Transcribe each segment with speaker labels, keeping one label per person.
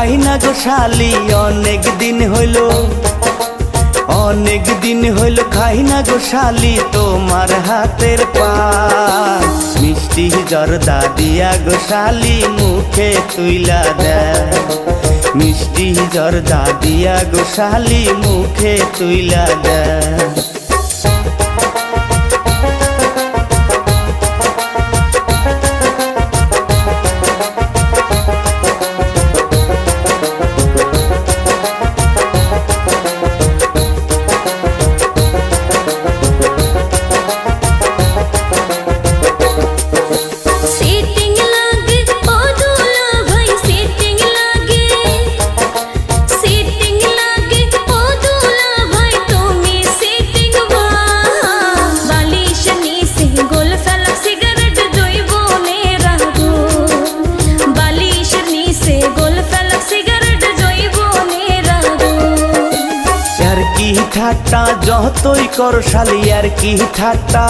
Speaker 1: খাই না গো শালি অনেক দিন হইল খাই না গো শালি তোমার হাতের পান। মিষ্টি জর্দা দিয়া গো শালি মুখে তুইলা দেয়, মিষ্টি জর্দা দিয়া গো শালি মুখে তুইলা দেয়। ঠাট্টা যতই করো শালি আর কি ঠাট্টা,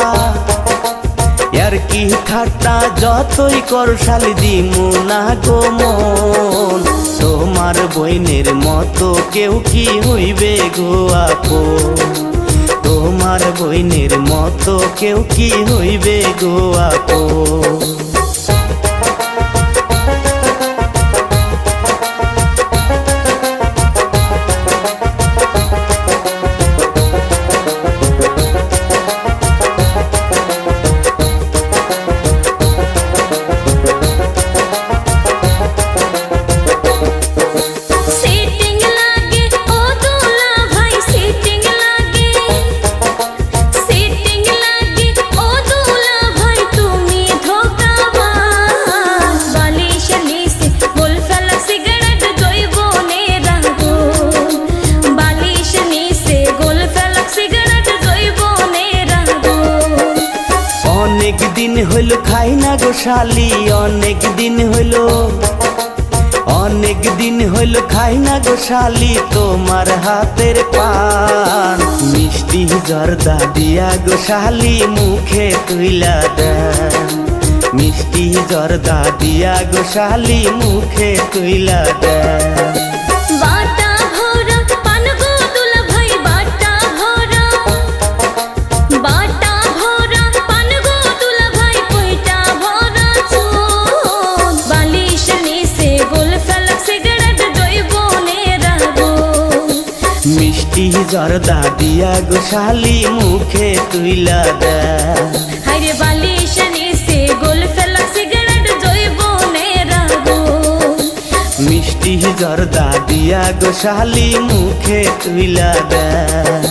Speaker 1: আর কি ঠাট্টা যতই করো শালি দিমু না গো মন। তোমার বইনের মতো কেউ কি হইবে গো আপন, তোমার বইনের মতো কেউ কি হইবে গো আপন। খাই না গো শালি অনেক দিন হইল খাই না গো শালি তোমার হাতের পান। মিষ্টি জর্দা দিয়া গো শালি মুখে তুইলা দেয়, মিষ্টি জর্দা দিয়া গো শালি মুখে তুইলা দেয়। মিষ্টি জর্দা দিয়া গো শালি মুখে তুইলা দেয়।
Speaker 2: হায়রে বালিশ নিচে গোল ফেলা সিগারেট জৈবনের আগুন।
Speaker 1: মিষ্টি জর্দা দিয়া গো শালি মুখে তুইলা দেয়।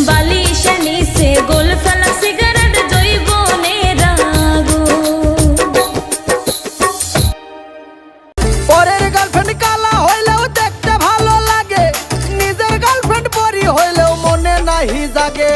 Speaker 2: বালিশ নিচে গোল ফেলা সিগারেট জৈবনের আগুন।
Speaker 3: পরের গার্লফ্রেন্ড কালা হইলেও দেখতে ভালো লাগে, নিজের গার্লফ্রেন্ড পরি হইলেও মনে নাহি জাগে।